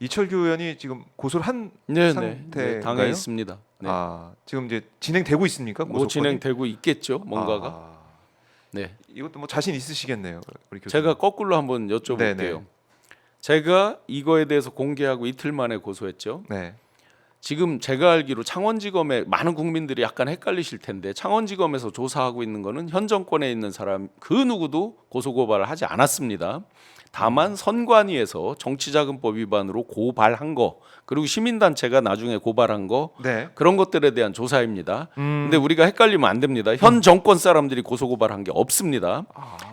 이철규 의원이 지금 고소를 한 상태인가요? 네, 당했습니다. 네. 지금 이제 진행되고 있습니까? 뭐 진행되고 있겠죠, 뭔가가. 네. 이것도 뭐 자신 있으시겠네요, 우리 교수님. 제가 거꾸로 한번 여쭤볼게요. 네네. 제가 이거에 대해서 공개하고 이틀 만에 고소했죠. 네. 지금 제가 알기로 창원지검에 많은 국민들이 약간 헷갈리실 텐데 창원지검에서 조사하고 있는 거는 현 정권에 있는 사람 그 누구도 고소고발을 하지 않았습니다. 다만 선관위에서 정치자금법 위반으로 고발한 거 그리고 시민단체가 나중에 고발한 거 네. 그런 것들에 대한 조사입니다. 근데 우리가 헷갈리면 안 됩니다. 현 정권 사람들이 고소고발한 게 없습니다.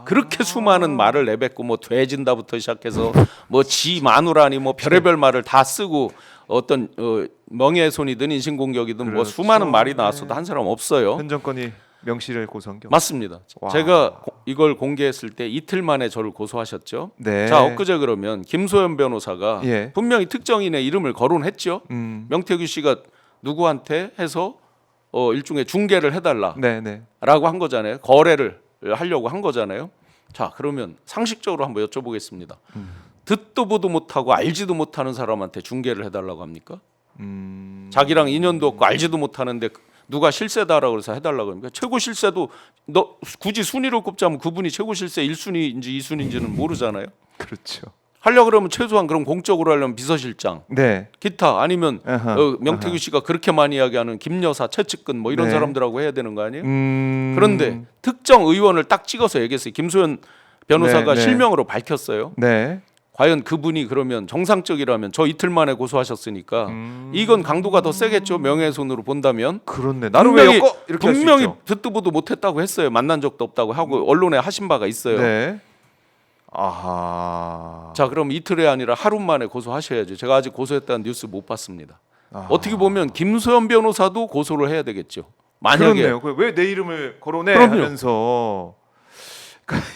그렇게 수많은 말을 내뱉고 뭐 돼진다부터 시작해서 뭐 지 마누라니 뭐 별의별 말을 다 쓰고 어떤 명예훼손이든 인신공격이든 뭐 그렇죠. 수많은 말이 나왔어도 한 사람 없어요. 현 정권이 명시를 고소한 게 맞습니다. 와. 제가 이걸 공개했을 때 이틀 만에 저를 고소하셨죠. 네. 자, 엊그제 그러면 김소연 변호사가 예. 분명히 특정인의 이름을 거론했죠. 명태규 씨가 누구한테 해서 일종의 중개를 해달라라고 네네. 한 거잖아요. 거래를 하려고 한 거잖아요. 자, 그러면 상식적으로 한번 여쭤보겠습니다. 듣도 보도 못하고 알지도 못하는 사람한테 중개를 해달라고 합니까? 자기랑 인연도 없고 알지도 못하는데 누가 실세다라고 해서 해달라고 합니까? 최고 실세도 너 굳이 순위로 꼽자면 그분이 최고 실세 1순위인지 2순위인지는 모르잖아요. 그렇죠. 하려고 그러면 최소한 그럼 공적으로 하려면 비서실장, 네. 기타 아니면 아하, 명태규 씨가 그렇게 많이 이야기하는 김여사, 최측근 뭐 이런 네. 사람들하고 해야 되는 거 아니에요? 그런데 그런데 특정 의원을 딱 찍어서 얘기했어요. 김소연 변호사가 네, 네. 실명으로 밝혔어요. 네. 과연 그분이 그러면 정상적이라면 저 이틀 만에 고소하셨으니까 이건 강도가 더 세겠죠. 명예훼손으로 본다면. 그렇네. 나를 왜 엮어? 이렇게 할 수 분명히 있죠. 듣도 보도 못했다고 했어요. 만난 적도 없다고 하고 언론에 하신 바가 있어요. 네. 아하. 자, 그럼 이틀이 아니라 하루 만에 고소하셔야죠. 제가 아직 고소했다는 뉴스 못 봤습니다. 아하. 어떻게 보면 김소연 변호사도 고소를 해야 되겠죠. 만약에 그렇네요. 왜 내 이름을 거론해 그럼요. 하면서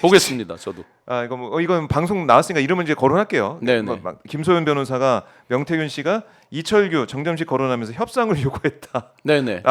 보겠습니다. 저도. 이거 뭐 이건 방송 나왔으니까 이름은 이제 거론할게요. 네네. 김소연 변호사가 명태균 씨가 이철규, 정점식 거론하면서 협상을 요구했다라고 네네.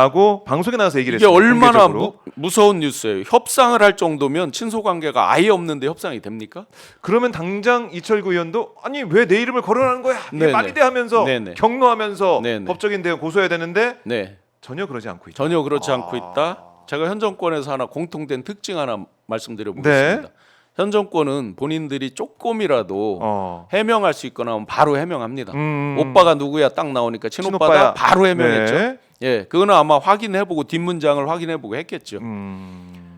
방송에 나와서 얘기를 이게 했어요. 얼마나 공개적으로. 무서운 뉴스예요. 협상을 할 정도면 친소 관계가 아예 없는데 협상이 됩니까? 그러면 당장 이철규 의원도 아니 왜 내 이름을 거론하는 거야? 이게 네네. 말이 돼 하면서 네네. 경로하면서 네네. 법적인 대응 고소해야 되는데 네. 전혀 그러지 않고 있다. 전혀 그렇지 않고 있다. 제가 현 정권에서 하나 공통된 특징 하나 말씀드려 보겠습니다. 네. 현 정권은 본인들이 조금이라도 해명할 수 있거나 하면 바로 해명합니다. 오빠가 누구야 딱 나오니까 친오빠다 친오빠야. 바로 해명했죠. 네. 예, 그거는 아마 확인해보고 뒷문장을 확인해보고 했겠죠.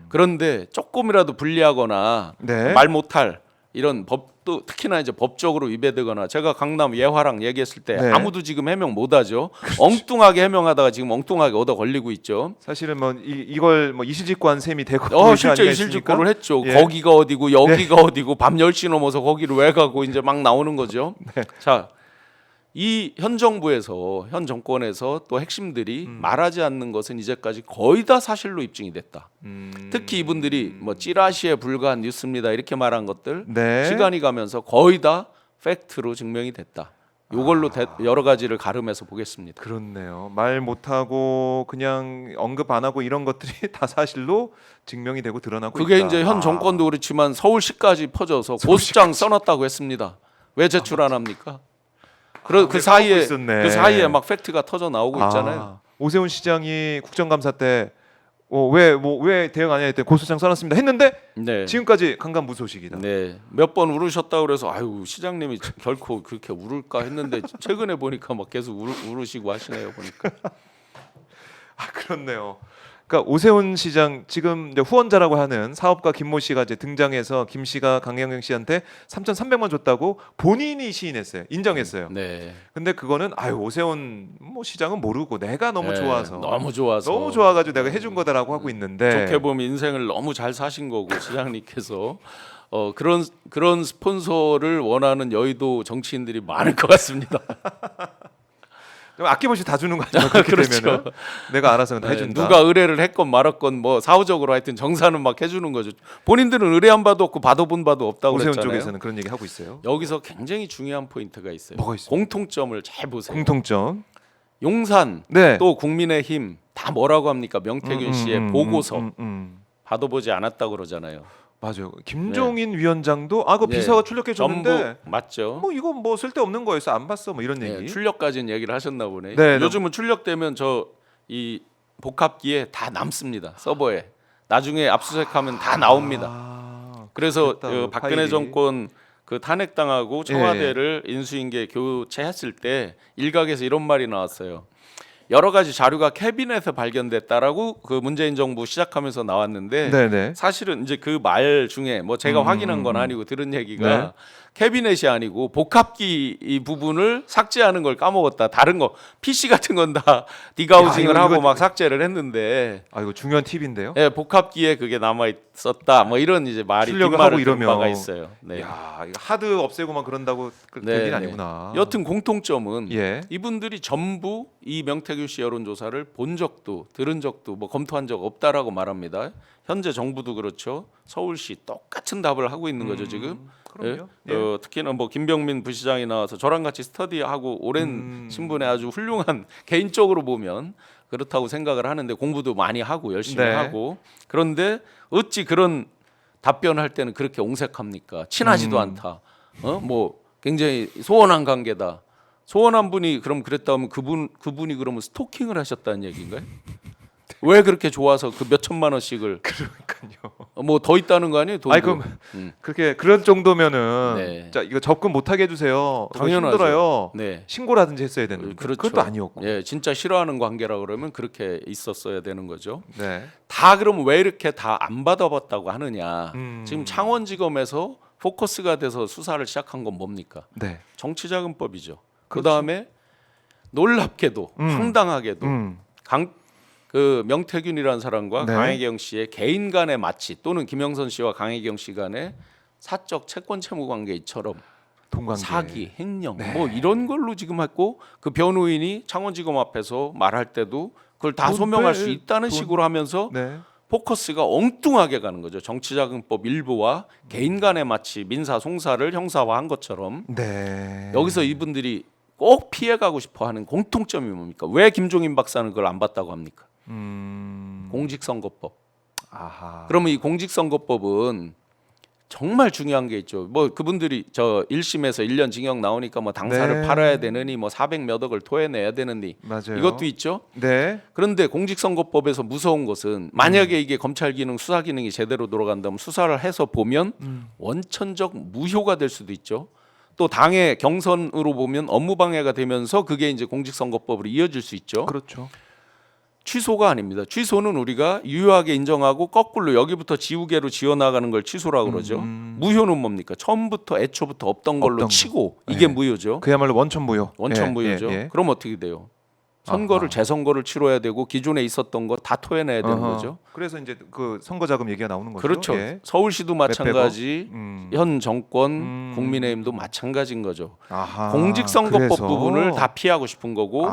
그런데 조금이라도 불리하거나 네. 말 못할 이런 법도 특히나 이제 법적으로 위배되거나 제가 강남 예화랑 얘기했을 때 네. 아무도 지금 해명 못하죠. 엉뚱하게 해명하다가 지금 엉뚱하게 얻어 걸리고 있죠. 사실은 뭐 이걸 뭐 이실직고한 셈이 되고 실제 이실직고를 했죠. 예. 거기가 어디고 여기가 어디고 밤 10시 넘어서 거기를 왜 가고 이제 막 나오는 거죠. 네. 자, 이 현 정부에서 현 정권에서 또 핵심들이 말하지 않는 것은 이제까지 거의 다 사실로 입증이 됐다. 특히 이분들이 뭐 찌라시에 불과한 뉴스입니다 이렇게 말한 것들 네. 시간이 가면서 거의 다 팩트로 증명이 됐다. 이걸로 여러 가지를 가름해서 보겠습니다. 그렇네요. 말 못하고 그냥 언급 안 하고 이런 것들이 다 사실로 증명이 되고 드러나고 그게 있다. 이제 현 정권도 그렇지만 서울시까지 퍼져서 고소장 써놨다고 했습니다. 왜 제출 안 합니까? 그 사이에 있었네. 그 사이에 막 팩트가 터져 나오고 있잖아요. 오세훈 시장이 국정감사 때 왜 대응 안 했더니 고소장 써놨습니다 했는데 네. 지금까지 강간무소식이다. 네. 몇 번 울으셨다 그래서 아유 시장님이 결코 그렇게 울을까 했는데 최근에 보니까 막 계속 울으시고 하시네요 보니까. 그렇네요. 그러니까 오세훈 시장 지금 이제 후원자라고 하는 사업가 김모 씨가 이제 등장해서 김 씨가 강영경 씨한테 3,300만 줬다고 본인이 시인했어요. 인정했어요. 네. 근데 그거는 오세훈 뭐 시장은 모르고 내가 너무 네, 좋아서 너무 좋아가지고 내가 해준 거다라고 하고 있는데 좋게 보면 인생을 너무 잘 사신 거고 시장님께서 그런 스폰서를 원하는 여의도 정치인들이 많을 것 같습니다. 좀 아낌없이 다 주는 거 아니야? 그렇게 그렇죠. 되면은 내가 알아서 네, 해준다. 누가 의뢰를 했건 말았건 뭐 사후적으로 하여튼 정산은 막 해주는 거죠. 본인들은 의뢰한 바도 없고 받아본 바도 없다고 오세훈 그랬잖아요. 쪽에서는 그런 얘기 하고 있어요. 여기서 굉장히 중요한 포인트가 있어요. 뭐가 있어요? 공통점을 잘 보세요. 공통점. 용산 네. 또 국민의힘 다 뭐라고 합니까? 명태균 씨의 보고서 받아보지 않았다고 그러잖아요. 맞아요. 김종인 위원장도 그 네. 비서가 출력해 줬는데 전부 맞죠. 뭐 이거 뭐 쓸데없는 거여서 안 봤어 뭐 이런 네, 얘기. 출력까지는 얘기를 하셨나 보네. 네, 요즘은 출력되면 저 이 복합기에 다 남습니다. 서버에. 나중에 압수수색하면 다 나옵니다. 그래서 그렇겠다, 박근혜 파일이. 정권 그 탄핵당하고 청와대를 인수인계 교체했을 때 일각에서 이런 말이 나왔어요. 여러 가지 자료가 캐비넷에 발견됐다라고 그 문재인 정부 시작하면서 나왔는데 네네. 사실은 이제 그 말 중에 뭐 제가 확인한 건 아니고 들은 얘기가 네. 캐비넷이 아니고 복합기 이 부분을 삭제하는 걸 까먹었다. 다른 거 PC 같은 건 다 디가우징을 이거- 하고 이거- 막 삭제를 했는데 이거 중요한 팁인데요. 예, 복합기에 그게 남아 있었다. 뭐 이런 이제 말이 출력을 뒷말을 하고 들은 이러면- 바가 있어요. 네. 야, 이거 하드 없애고만 그런다고 될 네, 일이 네. 아니구나. 여튼 공통점은 예. 이분들이 전부 이 명태균 씨 여론조사를 본 적도 들은 적도 뭐 검토한 적 없다라고 말합니다. 현재 정부도 그렇죠. 서울시 똑같은 답을 하고 있는 거죠 지금. 그럼요. 예? 특히나 뭐 김병민 부시장이 나와서 저랑 같이 스터디하고 오랜 신분의 아주 훌륭한 개인적으로 보면 그렇다고 생각을 하는데 공부도 많이 하고 열심히 네. 하고 그런데 어찌 그런 답변을 할 때는 그렇게 옹색합니까? 친하지도 않다. 뭐 굉장히 소원한 관계다. 소원한 분이 그럼 그랬다면 그분이 그러면 스토킹을 하셨다는 얘기인가요? 왜 그렇게 좋아서 그 몇 천만 원씩을 그러니까요. 뭐 더 있다는 거 아니에요? 돈도. 아니 그럼 그렇게 그런 정도면은 네. 자 이거 접근 못하게 해주세요. 이거 당연하죠. 힘들어요. 네. 신고라든지 했어야 되는. 그렇죠. 그것도 아니었고. 예, 진짜 싫어하는 관계라 그러면 그렇게 있었어야 되는 거죠. 네. 다 그럼 왜 이렇게 다 안 받아봤다고 하느냐? 음. 지금 창원지검에서 포커스가 돼서 수사를 시작한 건 뭡니까? 네. 정치자금법이죠. 그 그렇죠. 다음에 놀랍게도 황당하게도 음. 그 명태균이라는 사람과 네. 강혜경 씨의 개인 간의 마치 또는 김영선 씨와 강혜경 씨 간의 사적 채권 채무 관계처럼 동관계. 사기, 횡령 네. 뭐 이런 걸로 지금 했고 그 변호인이 창원지검 앞에서 말할 때도 그걸 다 돈 소명할 빼, 수 있다는 돈. 식으로 하면서 네. 포커스가 엉뚱하게 가는 거죠. 정치자금법 일부와 개인 간의 마치 민사 송사를 형사화한 것처럼 네. 여기서 이분들이 꼭 피해가고 싶어하는 공통점이 뭡니까? 왜 김종인 박사는 그걸 안 봤다고 합니까? 공직선거법. 아하. 그러면 이 공직선거법은 정말 중요한 게 있죠. 뭐 그분들이 저 1심에서 1년 징역 나오니까 뭐 당사를 네. 팔아야 되느니 뭐 400몇 억을 토해내야 되느니 맞아요. 이것도 있죠. 네. 그런데 공직선거법에서 무서운 것은 만약에 이게 검찰 기능, 수사 기능이 제대로 돌아간다면 수사를 해서 보면 원천적 무효가 될 수도 있죠. 또 당의 경선으로 보면 업무방해가 되면서 그게 이제 공직선거법으로 이어질 수 있죠. 그렇죠. 취소가 아닙니다. 취소는 우리가 유효하게 인정하고 거꾸로 여기부터 지우개로 지어나가는 걸 취소라고 그러죠. 무효는 뭡니까? 처음부터 애초부터 없던 걸로 없던 거. 치고 이게 네. 무효죠. 그야말로 원천무효. 원천 예, 무효죠. 예, 예. 그럼 어떻게 돼요? 선거를 아하. 재선거를 치러야 되고 기존에 있었던 거 다 토해내야 되는 어허. 거죠. 그래서 이제 그 선거 자금 얘기가 나오는 거죠. 그렇죠. 예. 서울시도 마찬가지, 음. 현 정권, 국민의힘도 마찬가지인 거죠. 아하. 공직선거법 그래서. 부분을 다 피하고 싶은 거고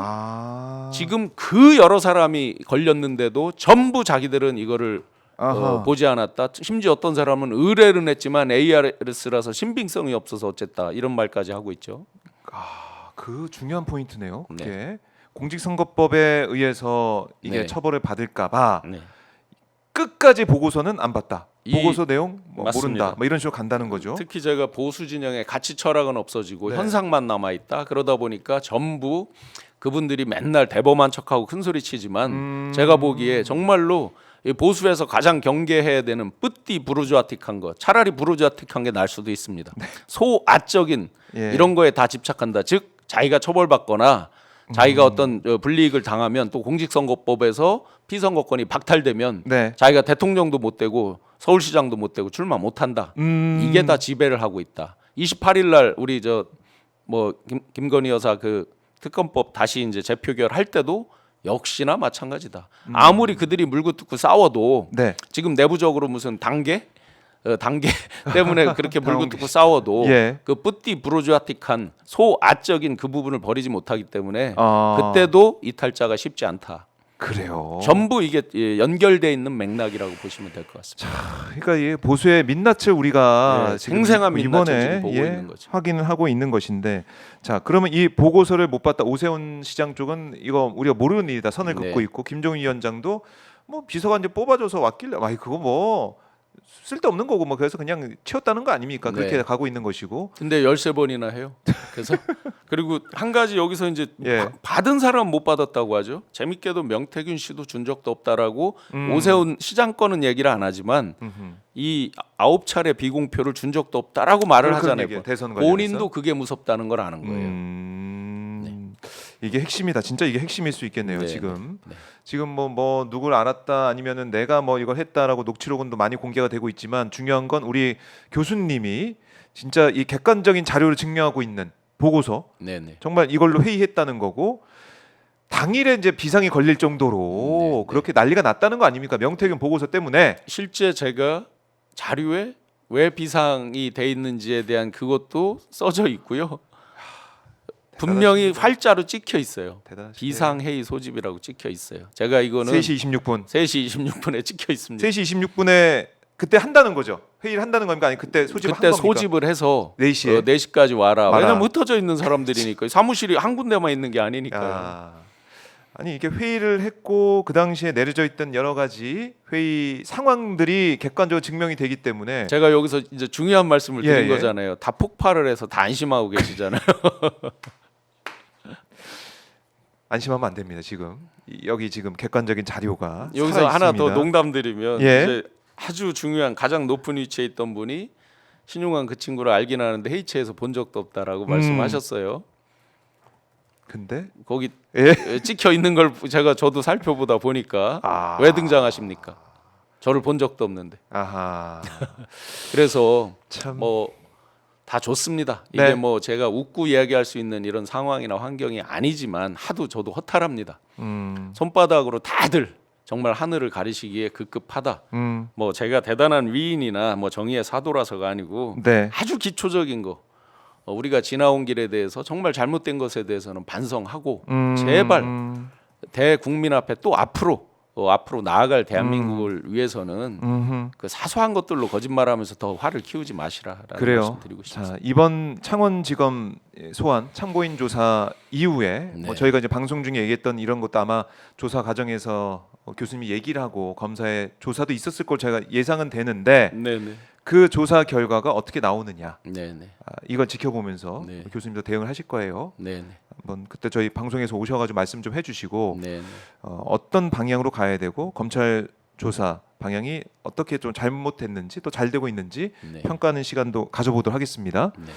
지금 그 여러 사람이 걸렸는데도 전부 자기들은 이거를 아하. 보지 않았다. 심지어 어떤 사람은 의뢰는 했지만 ARS라서 신빙성이 없어서 어쨌다 이런 말까지 하고 있죠. 그 중요한 포인트네요. 그게 네. 공직선거법에 의해서 이게 네. 처벌을 받을까봐 네. 끝까지 보고서는 안 봤다. 이- 보고서 내용 뭐 맞습니다. 모른다. 뭐 이런 식으로 간다는 거죠. 특히 제가 보수 진영의 가치 철학은 없어지고 네. 현상만 남아 있다. 그러다 보니까 전부 그분들이 맨날 대범한 척하고 큰 소리 치지만 제가 보기에 정말로 이 보수에서 가장 경계해야 되는 뿌띠 부르주아틱한 거 차라리 부르주아틱한 게 날 수도 있습니다. 소아적인 예. 이런 거에 다 집착한다. 즉 자기가 처벌받거나 자기가 어떤 불이익을 당하면 또 공직선거법에서 피선거권이 박탈되면 네. 자기가 대통령도 못 되고 서울시장도 못 되고 출마 못 한다. 이게 다 지배를 하고 있다. 28일 날 우리 저 뭐 김건희 여사 그 특검법 다시 이제 재표결 할 때도 역시나 마찬가지다. 아무리 그들이 물고 뜯고 싸워도 네. 지금 내부적으로 무슨 단계 때문에 그렇게 물고 뜯고 싸워도 예. 그 뿌띠 부르주아틱한 소아적인 그 부분을 버리지 못하기 때문에 아. 그때도 이탈자가 쉽지 않다. 그래요. 전부 이게 연결돼 있는 맥락이라고 보시면 될 것 같습니다. 그러니까 이 보수의 민낯을 우리가 네, 지금 생생한 민낯을 이번에 지금 보고 있는 거죠. 확인을 하고 있는 것인데, 자 그러면 이 보고서를 못 봤다 오세훈 시장 쪽은 이거 우리가 모르는 일이다 선을 네. 긋고 있고 김종인 위원장도 뭐 비서관 이제 뽑아줘서 왔길래 그거 뭐 쓸데없는 거고 뭐 그래서 그냥 치웠다는 거 아닙니까? 그렇게 네. 가고 있는 것이고. 근데 13번이나 해요. 그래서 그리고 한 가지 여기서 이제 예. 받은 사람은 못 받았다고 하죠. 재밌게도 명태균 씨도 준 적도 없다라고 음. 오세훈 시장 거는 얘기를 안 하지만 음흠. 이 9차례 비공표를 준 적도 없다라고 말을 그런 하잖아요. 얘기예요, 대선 관련해서. 본인도 그게 무섭다는 걸 아는 거예요. 이게 핵심이다. 진짜 이게 핵심일 수 있겠네요. 네, 지금 네. 지금 뭐 누굴 알았다 아니면은 내가 뭐 이걸 했다라고 녹취록은도 많이 공개가 되고 있지만 중요한 건 우리 교수님이 진짜 이 객관적인 자료를 증명하고 있는 보고서 네네. 정말 이걸로 회의했다는 거고 당일에 이제 비상이 걸릴 정도로 네. 그렇게 난리가 났다는 거 아닙니까? 명태균 보고서 때문에. 실제 제가 자료에 왜 비상이 돼 있는지에 대한 그것도 써져 있고요. 분명히 활자로 찍혀 있어요. 대단하시네요. 비상 회의 소집이라고 찍혀 있어요. 제가 이거는 3시 26분. 3시 26분에 찍혀 있습니다. 3시 26분에 그때 한다는 거죠. 회의를 한다는 겁니까? 아니 그때 소집을 그때 한 겁니까? 소집을 해서 4시에? 4시까지 와라. 와라. 왜냐면 흩어져 있는 사람들이니까 사무실이 한 군데만 있는 게 아니니까요. 야, 아니 이게 회의를 했고 그 당시에 내려져 있던 여러 가지 회의 상황들이 객관적으로 증명이 되기 때문에 제가 여기서 이제 중요한 말씀을 드린 예. 거잖아요. 다 폭발을 해서 다 안심하고 계시잖아요. 안심하면 안 됩니다. 지금 여기 지금 객관적인 자료가 여기서 살아 하나 있습니다. 더 농담드리면 예. 이제 아주 중요한 가장 높은 위치에 있던 분이 신용환 그 친구를 알긴 하는데 회의체에서 본 적도 없다라고 말씀하셨어요. 근데 거기 예? 찍혀 있는 걸 저도 살펴보다 보니까 아. 왜 등장하십니까? 저를 본 적도 없는데. 아하. 그래서 참. 뭐 다 좋습니다. 이게 네. 뭐 제가 웃고 이야기할 수 있는 이런 상황이나 환경이 아니지만 하도 저도 허탈합니다. 손바닥으로 다들 정말 하늘을 가리시기에 급급하다. 뭐 제가 대단한 위인이나 뭐 정의의 사도라서가 아니고 네. 아주 기초적인 거 우리가 지나온 길에 대해서 정말 잘못된 것에 대해서는 반성하고 제발 대국민 앞에 또 앞으로 나아갈 대한민국을 위해서는 그 사소한 것들로 거짓말하면서 더 화를 키우지 마시라라는 그래요. 말씀드리고 싶습니다. 자, 이번 창원지검 소환 참고인 조사 이후에 네. 뭐 저희가 이제 방송 중에 얘기했던 이런 것도 아마 조사 과정에서 교수님이 얘기를 하고 검사의 조사도 있었을 걸 제가 예상은 되는데 네네. 그 조사 결과가 어떻게 나오느냐 네네. 이걸 지켜보면서 네. 교수님도 대응을 하실 거예요. 네네. 한번 그때 저희 방송에서 오셔가지고 말씀 좀 해주시고 네네. 어떤 방향으로 가야 되고 검찰 조사 방향이 어떻게 좀 잘못됐는지 또 잘 되고 있는지 네. 평가하는 시간도 가져보도록 하겠습니다. 네.